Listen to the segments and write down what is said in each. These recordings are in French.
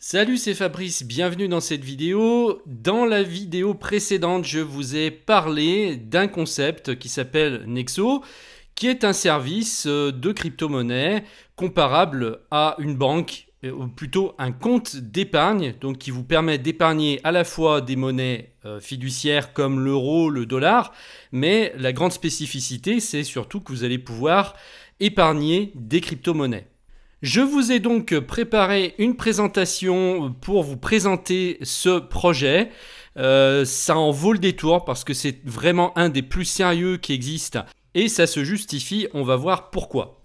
Salut, c'est Fabrice, bienvenue dans cette vidéo. Dans la vidéo précédente, je vous ai parlé d'un concept qui s'appelle Nexo, qui est un service de crypto-monnaie comparable à une banque, ou plutôt un compte d'épargne, donc qui vous permet d'épargner à la fois des monnaies fiduciaires comme l'euro, le dollar, mais la grande spécificité, c'est surtout que vous allez pouvoir épargner des crypto-monnaies. Je vous ai donc préparé une présentation pour vous présenter ce projet. Ça en vaut le détour parce que c'est vraiment un des plus sérieux qui existent et ça se justifie, on va voir pourquoi.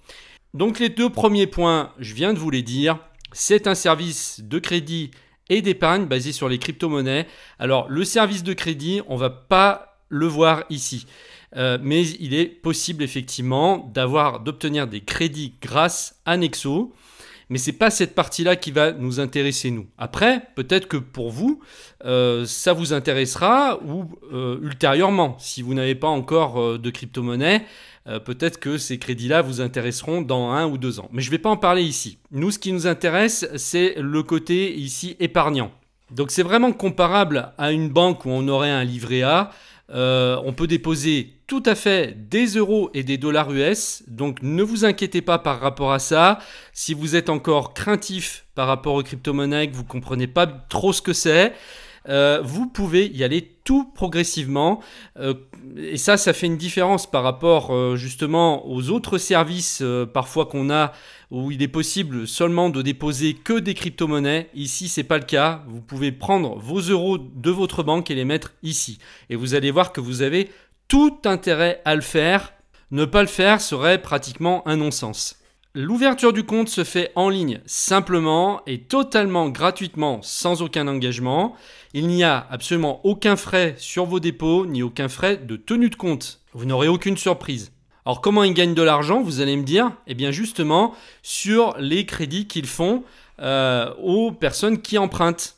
Donc les deux premiers points, je viens de vous les dire. C'est un service de crédit et d'épargne basé sur les crypto-monnaies. Alors le service de crédit, on ne va pas le voir ici. Mais il est possible effectivement d'obtenir des crédits grâce à Nexo. Mais ce n'est pas cette partie-là qui va nous intéresser nous. Après, peut-être que pour vous, ça vous intéressera ou ultérieurement. Si vous n'avez pas encore de crypto-monnaie, peut-être que ces crédits-là vous intéresseront dans 1 ou 2 ans. Mais je ne vais pas en parler ici. Nous, ce qui nous intéresse, c'est le côté ici épargnant. Donc c'est vraiment comparable à une banque où on aurait un livret A. On peut déposer tout à fait des euros et des dollars US, donc ne vous inquiétez pas par rapport à ça. Si vous êtes encore craintif par rapport aux crypto-monnaies, que vous ne comprenez pas trop ce que c'est, vous pouvez y aller tout progressivement. Et ça fait une différence par rapport justement aux autres services parfois qu'on a où il est possible seulement de déposer que des crypto-monnaies. Ici, ce n'est pas le cas. Vous pouvez prendre vos euros de votre banque et les mettre ici. Et vous allez voir que vous avez tout intérêt à le faire. Ne pas le faire serait pratiquement un non-sens. L'ouverture du compte se fait en ligne simplement et totalement gratuitement sans aucun engagement. Il n'y a absolument aucun frais sur vos dépôts ni aucun frais de tenue de compte. Vous n'aurez aucune surprise. Alors comment ils gagnent de l'argent, vous allez me dire? Eh bien justement sur les crédits qu'ils font aux personnes qui empruntent.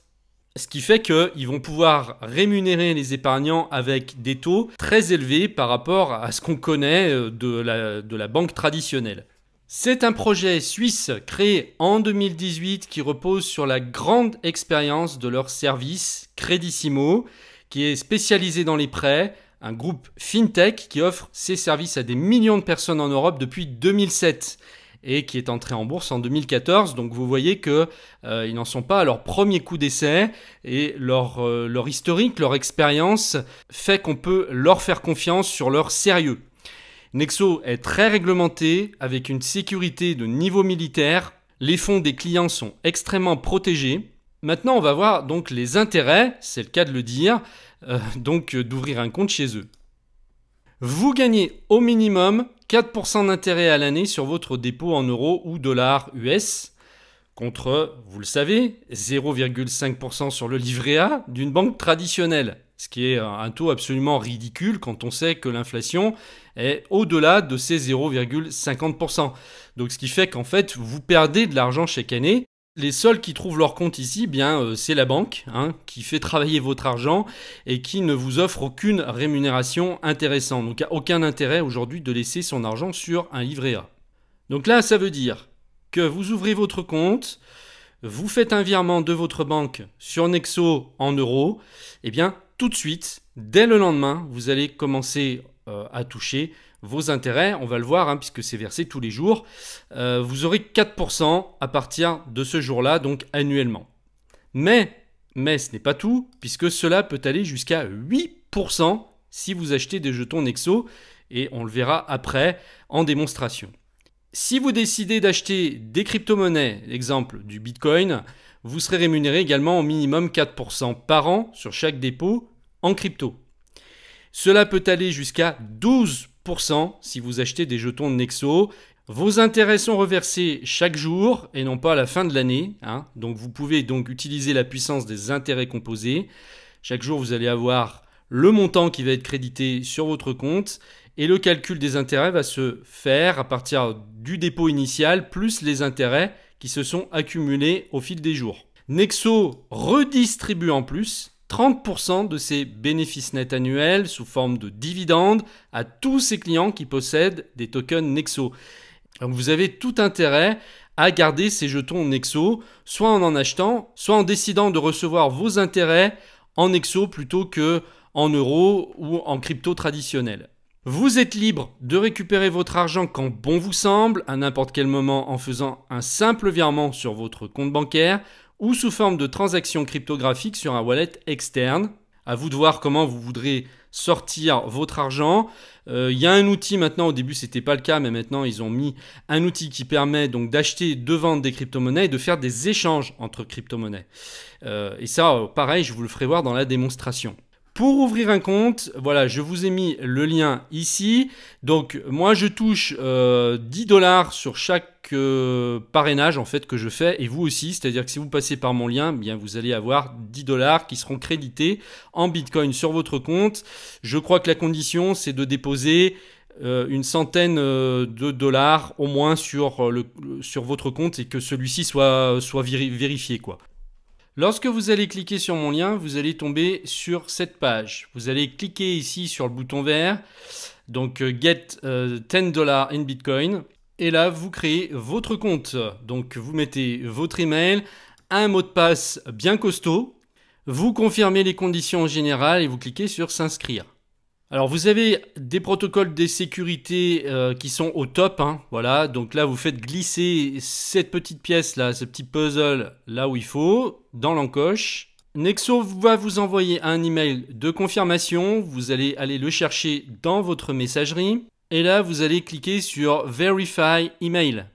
Ce qui fait qu'ils vont pouvoir rémunérer les épargnants avec des taux très élevés par rapport à ce qu'on connaît de la banque traditionnelle. C'est un projet suisse créé en 2018 qui repose sur la grande expérience de leur service Credissimo, qui est spécialisé dans les prêts, un groupe FinTech qui offre ses services à des millions de personnes en Europe depuis 2007 et qui est entré en bourse en 2014. Donc vous voyez qu'ils n'en sont pas à leur premier coup d'essai et leur historique, leur expérience fait qu'on peut leur faire confiance sur leur sérieux. Nexo est très réglementé avec une sécurité de niveau militaire. Les fonds des clients sont extrêmement protégés. Maintenant, on va voir donc les intérêts, c'est le cas de le dire, d'ouvrir un compte chez eux. Vous gagnez au minimum 4% d'intérêt à l'année sur votre dépôt en euros ou dollars US, contre, vous le savez, 0,5% sur le livret A d'une banque traditionnelle, ce qui est un taux absolument ridicule quand on sait que l'inflation est au-delà de ces 0,50%. Donc ce qui fait qu'en fait, vous perdez de l'argent chaque année. Les seuls qui trouvent leur compte ici, c'est la banque qui fait travailler votre argent et qui ne vous offre aucune rémunération intéressante. Donc il n'y a aucun intérêt aujourd'hui de laisser son argent sur un livret A. Donc là, ça veut dire que vous ouvrez votre compte, vous faites un virement de votre banque sur Nexo en euros, et bien tout de suite, dès le lendemain, vous allez commencer à toucher vos intérêts. On va le voir puisque c'est versé tous les jours. Vous aurez 4% à partir de ce jour-là, donc annuellement. Mais ce n'est pas tout, puisque cela peut aller jusqu'à 8% si vous achetez des jetons Nexo, et on le verra après en démonstration. Si vous décidez d'acheter des crypto-monnaies, exemple du Bitcoin, vous serez rémunéré également au minimum 4% par an sur chaque dépôt en crypto. Cela peut aller jusqu'à 12% si vous achetez des jetons de Nexo. Vos intérêts sont reversés chaque jour et non pas à la fin de l'année. Donc vous pouvez donc utiliser la puissance des intérêts composés. Chaque jour, vous allez avoir le montant qui va être crédité sur votre compte et le calcul des intérêts va se faire à partir du dépôt initial plus les intérêts qui se sont accumulés au fil des jours. Nexo redistribue en plus 30% de ses bénéfices nets annuels sous forme de dividendes à tous ses clients qui possèdent des tokens Nexo. Donc vous avez tout intérêt à garder ces jetons Nexo, soit en achetant, soit en décidant de recevoir vos intérêts en Nexo plutôt que en euros ou en crypto traditionnel. Vous êtes libre de récupérer votre argent quand bon vous semble, à n'importe quel moment en faisant un simple virement sur votre compte bancaire ou sous forme de transaction cryptographique sur un wallet externe. À vous de voir comment vous voudrez sortir votre argent. Il y a un outil maintenant, au début c'était pas le cas, mais maintenant ils ont mis un outil qui permet donc d'acheter, de vendre des crypto-monnaies et de faire des échanges entre crypto-monnaies. Et ça, pareil, je vous le ferai voir dans la démonstration. Pour ouvrir un compte, voilà, je vous ai mis le lien ici. Donc moi je touche 10 $ sur chaque parrainage en fait que je fais, et vous aussi, c'est-à-dire que si vous passez par mon lien, bien vous allez avoir 10 $ qui seront crédités en Bitcoin sur votre compte. Je crois que la condition c'est de déposer une centaine de dollars au moins sur votre compte et que celui-ci soit vérifié quoi. Lorsque vous allez cliquer sur mon lien, vous allez tomber sur cette page. Vous allez cliquer ici sur le bouton vert, donc Get $10 in Bitcoin. Et là, vous créez votre compte. Donc vous mettez votre email, un mot de passe bien costaud. Vous confirmez les conditions générales et vous cliquez sur s'inscrire. Alors vous avez des protocoles de sécurité qui sont au top, hein, voilà. Donc là vous faites glisser cette petite pièce là, ce petit puzzle là où il faut, dans l'encoche. Nexo va vous envoyer un email de confirmation, vous allez aller le chercher dans votre messagerie et là vous allez cliquer sur Verify Email.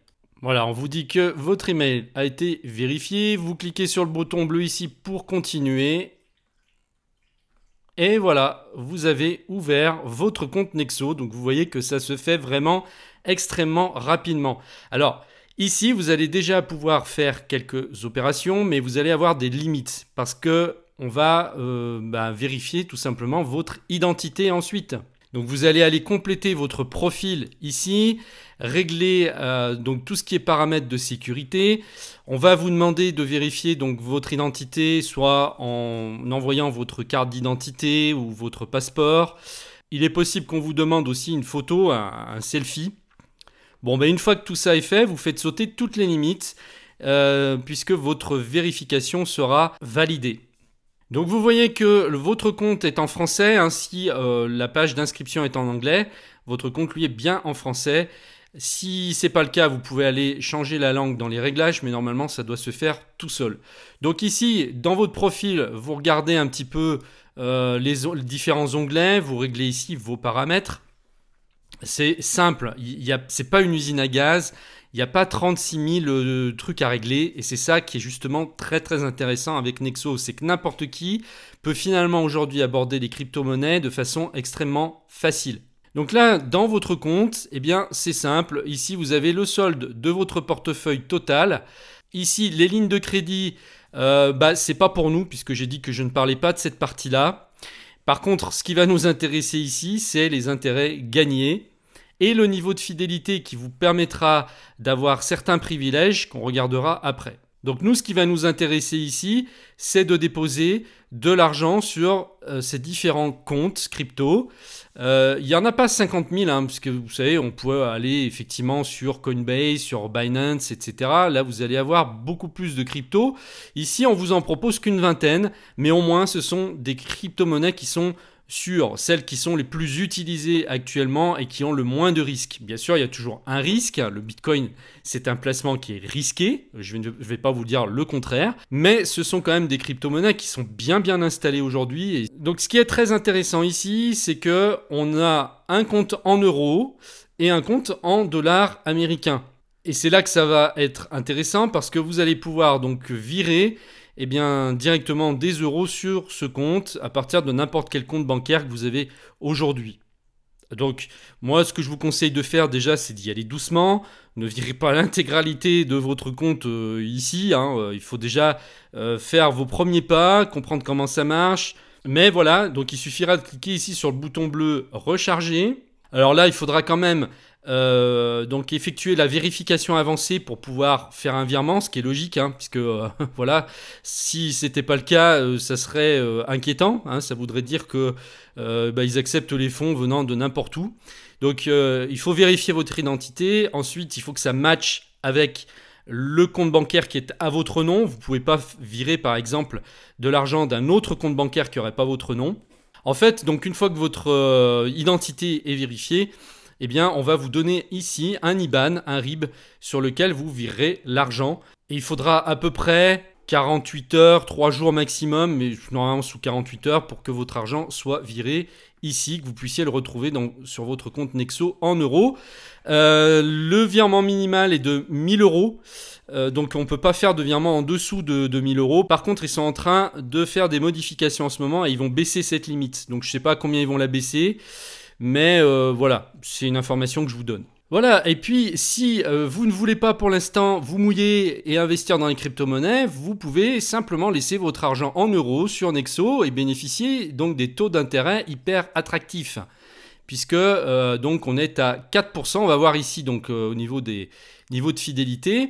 Voilà, on vous dit que votre email a été vérifié, vous cliquez sur le bouton bleu ici pour continuer. Et voilà, vous avez ouvert votre compte Nexo. Donc vous voyez que ça se fait vraiment extrêmement rapidement. Alors ici, vous allez déjà pouvoir faire quelques opérations, mais vous allez avoir des limites parce que on va vérifier tout simplement votre identité ensuite. Donc vous allez aller compléter votre profil ici, régler donc tout ce qui est paramètres de sécurité. On va vous demander de vérifier donc votre identité, soit en envoyant votre carte d'identité ou votre passeport. Il est possible qu'on vous demande aussi une photo, un selfie. Bon, une fois que tout ça est fait, vous faites sauter toutes les limites puisque votre vérification sera validée. Donc vous voyez que votre compte est en français, ainsi la page d'inscription est en anglais. Votre compte lui est bien en français. Si ce n'est pas le cas, vous pouvez aller changer la langue dans les réglages, mais normalement ça doit se faire tout seul. Donc ici, dans votre profil, vous regardez un petit peu les différents onglets, vous réglez ici vos paramètres. C'est simple, c'est pas une usine à gaz. Il n'y a pas 36 000 trucs à régler et c'est ça qui est justement très très intéressant avec Nexo. C'est que n'importe qui peut finalement aujourd'hui aborder les crypto-monnaies de façon extrêmement facile. Donc là, dans votre compte, eh bien c'est simple. Ici, vous avez le solde de votre portefeuille total. Ici, les lignes de crédit, c'est pas pour nous puisque j'ai dit que je ne parlais pas de cette partie-là. Par contre, ce qui va nous intéresser ici, c'est les intérêts gagnés et le niveau de fidélité qui vous permettra d'avoir certains privilèges qu'on regardera après. Donc nous, ce qui va nous intéresser ici, c'est de déposer de l'argent sur ces différents comptes crypto. Il n'y en a pas 50 000, hein, parce que vous savez, on peut aller effectivement sur Coinbase, sur Binance, etc. Là, vous allez avoir beaucoup plus de crypto. Ici, on vous en propose qu'une vingtaine, mais au moins, ce sont des crypto-monnaies qui sont sur celles qui sont les plus utilisées actuellement et qui ont le moins de risques. Bien sûr, il y a toujours un risque. Le Bitcoin, c'est un placement qui est risqué. Je ne vais pas vous dire le contraire. Mais ce sont quand même des crypto-monnaies qui sont bien installées aujourd'hui. Et donc, ce qui est très intéressant ici, c'est qu'on a un compte en euros et un compte en dollars américains. Et c'est là que ça va être intéressant parce que vous allez pouvoir donc virer directement des euros sur ce compte à partir de n'importe quel compte bancaire que vous avez aujourd'hui. Donc moi, ce que je vous conseille de faire déjà, c'est d'y aller doucement. Ne virez pas l'intégralité de votre compte ici. Il faut déjà faire vos premiers pas, comprendre comment ça marche. Mais voilà, donc il suffira de cliquer ici sur le bouton bleu « Recharger ». Alors là, il faudra quand même donc effectuer la vérification avancée pour pouvoir faire un virement, ce qui est logique, puisque voilà, si c'était pas le cas, ça serait inquiétant. Ça voudrait dire que ils acceptent les fonds venant de n'importe où. Donc il faut vérifier votre identité. Ensuite, il faut que ça matche avec le compte bancaire qui est à votre nom. Vous ne pouvez pas virer par exemple de l'argent d'un autre compte bancaire qui n'aurait pas votre nom. En fait, donc une fois que votre identité est vérifiée, eh bien, on va vous donner ici un IBAN, un RIB, sur lequel vous virerez l'argent. Et il faudra à peu près 48 heures, 3 jours maximum, mais normalement sous 48 heures pour que votre argent soit viré ici, que vous puissiez le retrouver sur votre compte Nexo en euros. Le virement minimal est de 1000 euros. Donc on ne peut pas faire de virement en dessous de 1000 euros. Par contre, ils sont en train de faire des modifications en ce moment et ils vont baisser cette limite. Donc je ne sais pas combien ils vont la baisser, mais voilà, c'est une information que je vous donne. Voilà, et puis si vous ne voulez pas pour l'instant vous mouiller et investir dans les crypto-monnaies, vous pouvez simplement laisser votre argent en euros sur Nexo et bénéficier donc des taux d'intérêt hyper attractifs. Puisque donc on est à 4%, on va voir ici donc au niveau des niveaux de fidélité.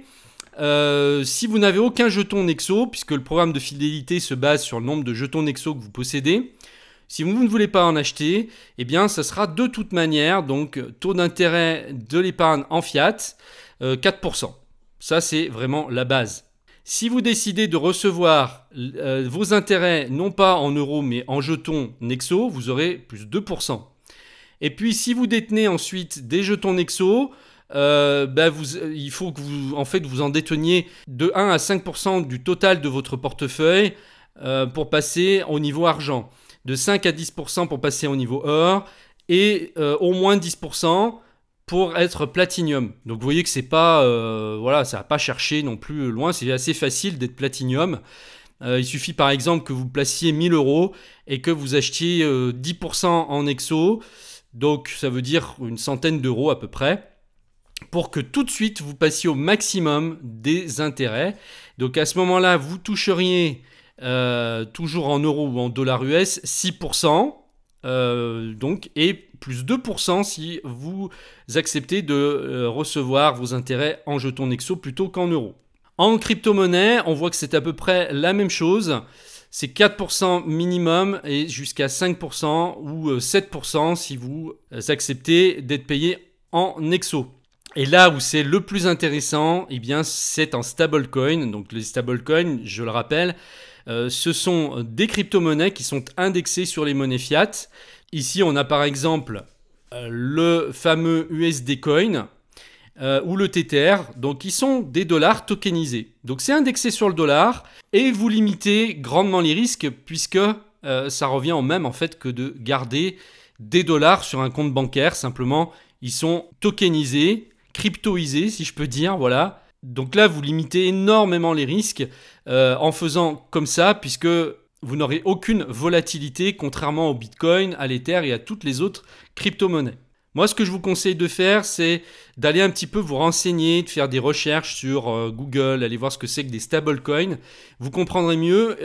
Si vous n'avez aucun jeton Nexo, puisque le programme de fidélité se base sur le nombre de jetons Nexo que vous possédez, si vous ne voulez pas en acheter, eh bien ça sera de toute manière, donc taux d'intérêt de l'épargne en fiat, 4%. Ça c'est vraiment la base. Si vous décidez de recevoir vos intérêts non pas en euros mais en jetons Nexo, vous aurez plus 2%. Et puis si vous détenez ensuite des jetons Nexo, il faut que vous en déteniez de 1 à 5% du total de votre portefeuille pour passer au niveau argent. De 5 à 10% pour passer au niveau or et au moins 10% pour être platinium. Donc vous voyez que c'est pas, voilà, ça va pas chercher non plus loin, c'est assez facile d'être platinium. Il suffit par exemple que vous placiez 1000 euros et que vous achetiez 10% en Nexo, donc ça veut dire une centaine d'euros à peu près, pour que tout de suite vous passiez au maximum des intérêts. Donc à ce moment-là, vous toucheriez toujours en euros ou en dollars US 6%, donc, et plus 2% si vous acceptez de recevoir vos intérêts en jetons Nexo plutôt qu'en euros. En crypto-monnaie, on voit que c'est à peu près la même chose. C'est 4% minimum et jusqu'à 5% ou 7% si vous acceptez d'être payé en Nexo. Et là où c'est le plus intéressant, eh bien, c'est en stablecoin. Donc les stablecoins, je le rappelle, ce sont des crypto-monnaies qui sont indexées sur les monnaies fiat. Ici, on a par exemple le fameux USD Coin ou le TTR. Donc, ils sont des dollars tokenisés. Donc, c'est indexé sur le dollar et vous limitez grandement les risques puisque ça revient au même en fait que de garder des dollars sur un compte bancaire. Simplement, ils sont tokenisés, cryptoisés si je peux dire, voilà. Donc là, vous limitez énormément les risques en faisant comme ça, puisque vous n'aurez aucune volatilité, contrairement au Bitcoin, à l'Ether et à toutes les autres crypto-monnaies. Moi, ce que je vous conseille de faire, c'est d'aller un petit peu vous renseigner, de faire des recherches sur Google, aller voir ce que c'est que des stablecoins. Vous comprendrez mieux.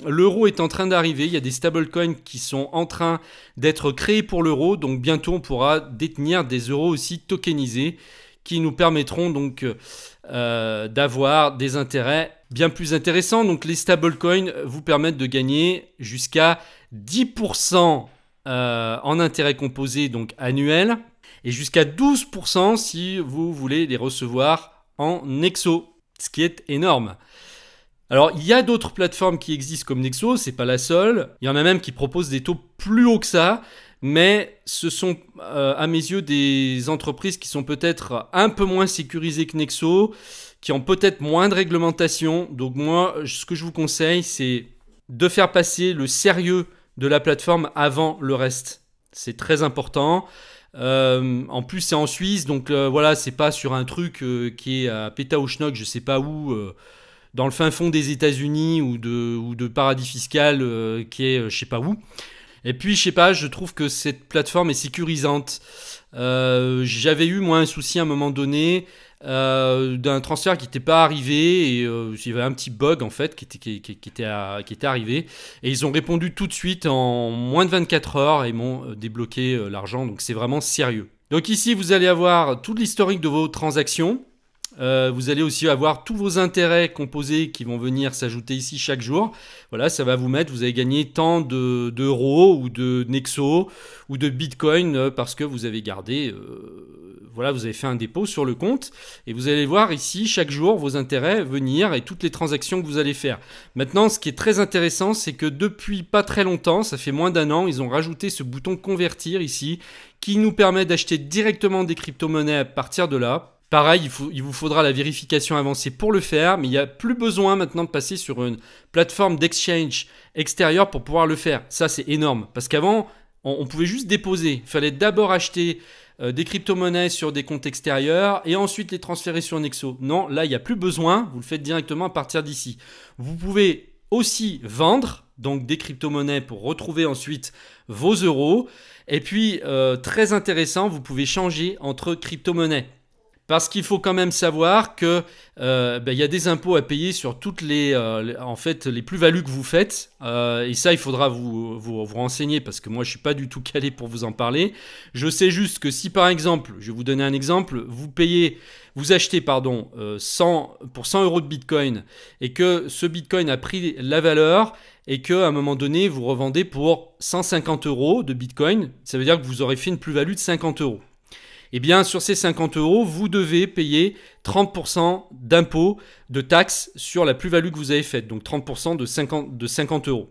L'euro est en train d'arriver. Il y a des stablecoins qui sont en train d'être créés pour l'euro. Donc bientôt, on pourra détenir des euros aussi tokenisés qui nous permettront donc d'avoir des intérêts bien plus intéressants. Donc les stablecoins vous permettent de gagner jusqu'à 10% en intérêts composés donc annuels et jusqu'à 12% si vous voulez les recevoir en Nexo, ce qui est énorme. Alors il y a d'autres plateformes qui existent comme Nexo, c'est pas la seule. Il y en a même qui proposent des taux plus hauts que ça. Mais ce sont à mes yeux des entreprises qui sont peut-être un peu moins sécurisées que Nexo, qui ont peut-être moins de réglementation. Donc moi, ce que je vous conseille, c'est de faire passer le sérieux de la plateforme avant le reste. C'est très important. En plus, c'est en Suisse, donc voilà, c'est pas sur un truc qui est à Pétaouchnok, je sais pas où, dans le fin fond des États-Unis ou de paradis fiscal qui est je sais pas où. Et puis, je sais pas, je trouve que cette plateforme est sécurisante. J'avais eu, moi, un souci à un moment donné d'un transfert qui n'était pas arrivé. Et il y avait un petit bug, en fait, qui était arrivé. Et ils ont répondu tout de suite en moins de 24 heures et m'ont débloqué l'argent. Donc, c'est vraiment sérieux. Donc ici, vous allez avoir tout l'historique de vos transactions. Vous allez aussi avoir tous vos intérêts composés qui vont venir s'ajouter ici chaque jour. Voilà, ça va vous mettre, vous avez gagné tant d'euros ou de Nexo ou de Bitcoin parce que vous avez gardé voilà, vous avez fait un dépôt sur le compte et vous allez voir ici chaque jour vos intérêts venir et toutes les transactions que vous allez faire. Maintenant, ce qui est très intéressant, c'est que depuis pas très longtemps, ça fait moins d'un an, ils ont rajouté ce bouton convertir ici qui nous permet d'acheter directement des crypto-monnaies à partir de là. Pareil, il vous faudra la vérification avancée pour le faire, mais il n'y a plus besoin maintenant de passer sur une plateforme d'exchange extérieure pour pouvoir le faire. Ça, c'est énorme. Parce qu'avant, on pouvait juste déposer. Il fallait d'abord acheter des crypto-monnaies sur des comptes extérieurs et ensuite les transférer sur Nexo. Non, là, il n'y a plus besoin. Vous le faites directement à partir d'ici. Vous pouvez aussi vendre donc des crypto-monnaies pour retrouver ensuite vos euros. Et puis, très intéressant, vous pouvez changer entre crypto-monnaies. Parce qu'il faut quand même savoir que y a des impôts à payer sur toutes les plus-values que vous faites. Et ça, il faudra vous renseigner parce que moi, je ne suis pas du tout calé pour vous en parler. Je sais juste que si, par exemple, je vais vous donner un exemple, vous achetez pour 100 euros de Bitcoin et que ce Bitcoin a pris la valeur et qu'à un moment donné, vous revendez pour 150 euros de Bitcoin, ça veut dire que vous aurez fait une plus-value de 50 euros. Eh bien, sur ces 50 euros, vous devez payer 30% d'impôts, de taxes sur la plus-value que vous avez faite. Donc 30% de 50 euros.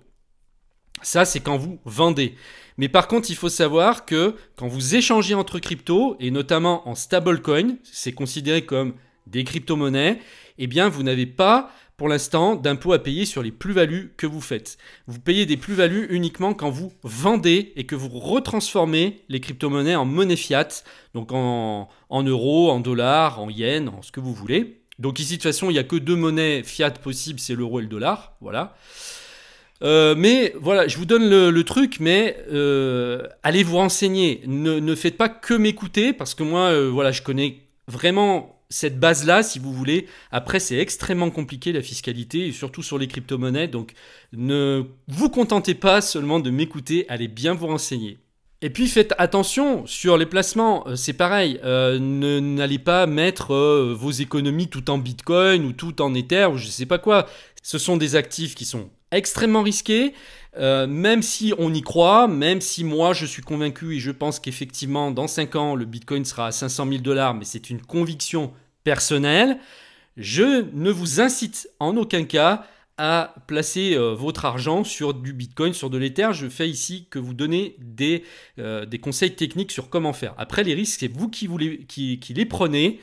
Ça, c'est quand vous vendez. Mais par contre, il faut savoir que quand vous échangez entre cryptos, et notamment en stablecoin, c'est considéré comme des crypto-monnaies, eh bien, vous n'avez pas pour l'instant d'impôts à payer sur les plus-values que vous faites. Vous payez des plus-values uniquement quand vous vendez et que vous retransformez les crypto-monnaies en monnaie fiat, donc en euros, en dollars, en yens, en ce que vous voulez. Donc ici, de toute façon, il n'y a que deux monnaies fiat possibles, c'est l'euro et le dollar. Voilà. Mais voilà, je vous donne le truc, mais allez vous renseigner. Ne faites pas que m'écouter, parce que moi, voilà, je connais vraiment cette base-là, si vous voulez. Après, c'est extrêmement compliqué, la fiscalité, et surtout sur les crypto-monnaies. Donc, ne vous contentez pas seulement de m'écouter, allez bien vous renseigner. Et puis, faites attention sur les placements. C'est pareil, n'allez pas mettre vos économies tout en Bitcoin ou tout en Ether ou je ne sais pas quoi. Ce sont des actifs qui sont extrêmement risqués. Même si on y croit, même si moi je suis convaincu et je pense qu'effectivement dans 5 ans le Bitcoin sera à 500 000 $, mais c'est une conviction personnelle, je ne vous incite en aucun cas à placer votre argent sur du Bitcoin, sur de l'Ether. Je fais ici que vous donner des conseils techniques sur comment faire. Après les risques, c'est vous qui les prenez.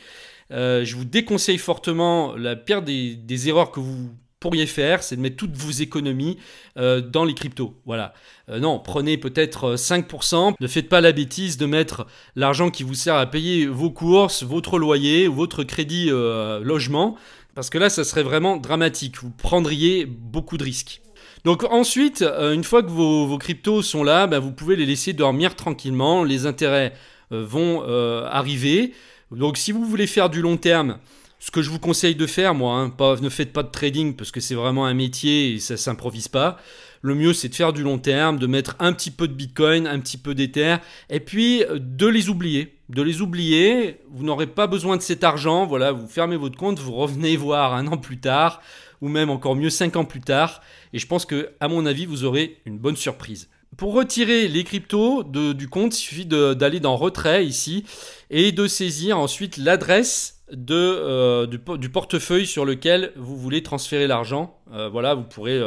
Je vous déconseille fortement, la pire des erreurs que vous pourriez faire, c'est de mettre toutes vos économies dans les cryptos. Voilà. Non, prenez peut-être 5%. Ne faites pas la bêtise de mettre l'argent qui vous sert à payer vos courses, votre loyer ou votre crédit logement. Parce que là, ça serait vraiment dramatique. Vous prendriez beaucoup de risques. Donc ensuite, une fois que vos cryptos sont là, vous pouvez les laisser dormir tranquillement. Les intérêts vont arriver. Donc si vous voulez faire du long terme, ce que je vous conseille de faire, moi, ne faites pas de trading parce que c'est vraiment un métier et ça ne s'improvise pas. Le mieux, c'est de faire du long terme, de mettre un petit peu de Bitcoin, un petit peu d'Ether, et puis de les oublier. De les oublier, vous n'aurez pas besoin de cet argent. Voilà, vous fermez votre compte, vous revenez voir 1 an plus tard, ou même encore mieux 5 ans plus tard. Et je pense que, à mon avis, vous aurez une bonne surprise. Pour retirer les cryptos du compte, il suffit d'aller dans Retrait ici et de saisir ensuite l'adresse du portefeuille sur lequel vous voulez transférer l'argent. Voilà, vous pourrez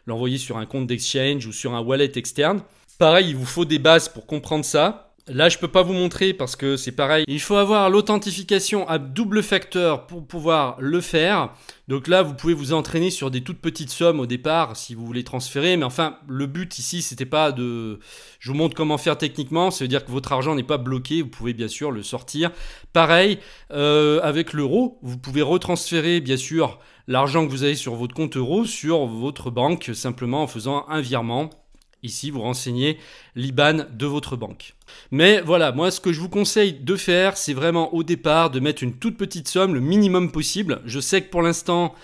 l'envoyer sur un compte d'exchange ou sur un wallet externe. Pareil, il vous faut des bases pour comprendre ça. Là, je ne peux pas vous montrer parce que c'est pareil. Il faut avoir l'authentification à double facteur pour pouvoir le faire. Donc là, vous pouvez vous entraîner sur des toutes petites sommes au départ si vous voulez transférer. Mais enfin, le but ici, c'était pas de... Je vous montre comment faire techniquement. Ça veut dire que votre argent n'est pas bloqué. Vous pouvez bien sûr le sortir. Pareil, avec l'euro, vous pouvez retransférer bien sûr l'argent que vous avez sur votre compte euro sur votre banque simplement en faisant un virement. Ici, vous renseignez l'IBAN de votre banque. Mais voilà, moi, ce que je vous conseille de faire, c'est vraiment au départ de mettre une toute petite somme, le minimum possible. Je sais que pour l'instant,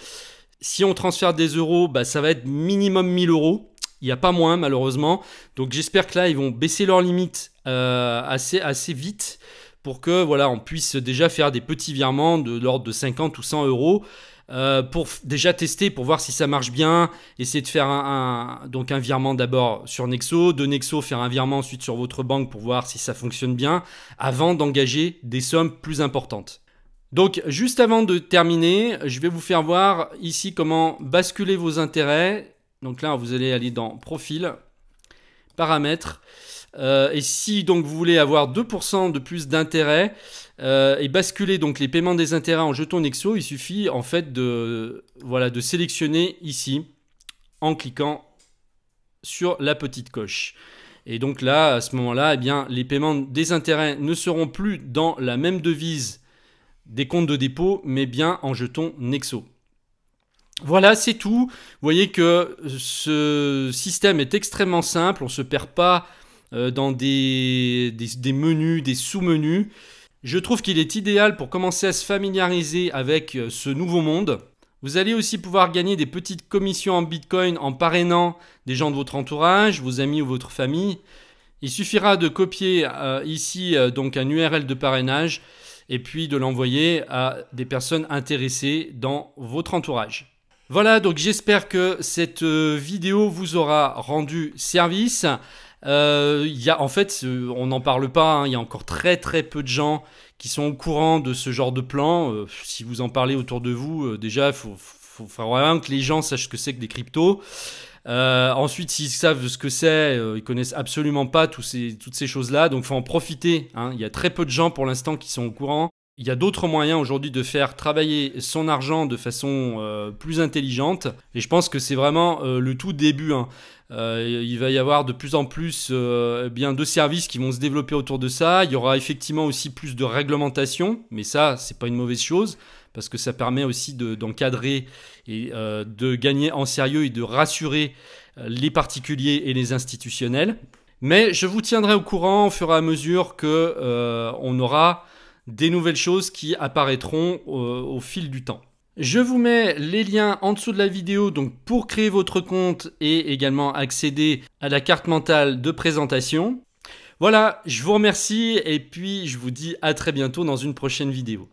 si on transfère des euros, ça va être minimum 1 000 €. Il n'y a pas moins, malheureusement. Donc, j'espère que là, ils vont baisser leurs limites assez vite pour que voilà, on puisse déjà faire des petits virements de l'ordre de 50 ou 100 €. pour déjà tester, pour voir si ça marche bien, essayer de faire donc un virement d'abord sur Nexo, de Nexo faire un virement ensuite sur votre banque pour voir si ça fonctionne bien, avant d'engager des sommes plus importantes. Donc juste avant de terminer, je vais vous faire voir ici comment basculer vos intérêts. Donc là, vous allez aller dans Profil, Paramètres. Et si donc vous voulez avoir 2% de plus d'intérêt et basculer donc les paiements des intérêts en jetons Nexo, il suffit en fait de sélectionner ici en cliquant sur la petite coche. Et donc là, à ce moment-là, eh bien, les paiements des intérêts ne seront plus dans la même devise des comptes de dépôt, mais bien en jetons Nexo. Voilà, c'est tout. Vous voyez que ce système est extrêmement simple, on ne se perd pas dans des menus, des sous-menus. Je trouve qu'il est idéal pour commencer à se familiariser avec ce nouveau monde. Vous allez aussi pouvoir gagner des petites commissions en Bitcoin en parrainant des gens de votre entourage, vos amis ou votre famille. Il suffira de copier ici donc un URL de parrainage et puis de l'envoyer à des personnes intéressées dans votre entourage. Voilà, donc j'espère que cette vidéo vous aura rendu service. En fait, on n'en parle pas, hein, il y a encore très peu de gens qui sont au courant de ce genre de plan. Si vous en parlez autour de vous, déjà, il faut vraiment que les gens sachent ce que c'est que des cryptos. Ensuite, s'ils savent ce que c'est, ils connaissent absolument pas toutes ces choses-là. Donc, il faut en profiter, hein. Il y a très peu de gens pour l'instant qui sont au courant. Il y a d'autres moyens aujourd'hui de faire travailler son argent de façon plus intelligente. Et je pense que c'est vraiment le tout début, hein. Il va y avoir de plus en plus de services qui vont se développer autour de ça. Il y aura effectivement aussi plus de réglementation. Mais ça, c'est pas une mauvaise chose, parce que ça permet aussi d'encadrer et de gagner en sérieux et de rassurer les particuliers et les institutionnels. Mais je vous tiendrai au courant au fur et à mesure qu'on aura des nouvelles choses qui apparaîtront au fil du temps. Je vous mets les liens en dessous de la vidéo donc pour créer votre compte et également accéder à la carte mentale de présentation. Voilà, je vous remercie et puis je vous dis à très bientôt dans une prochaine vidéo.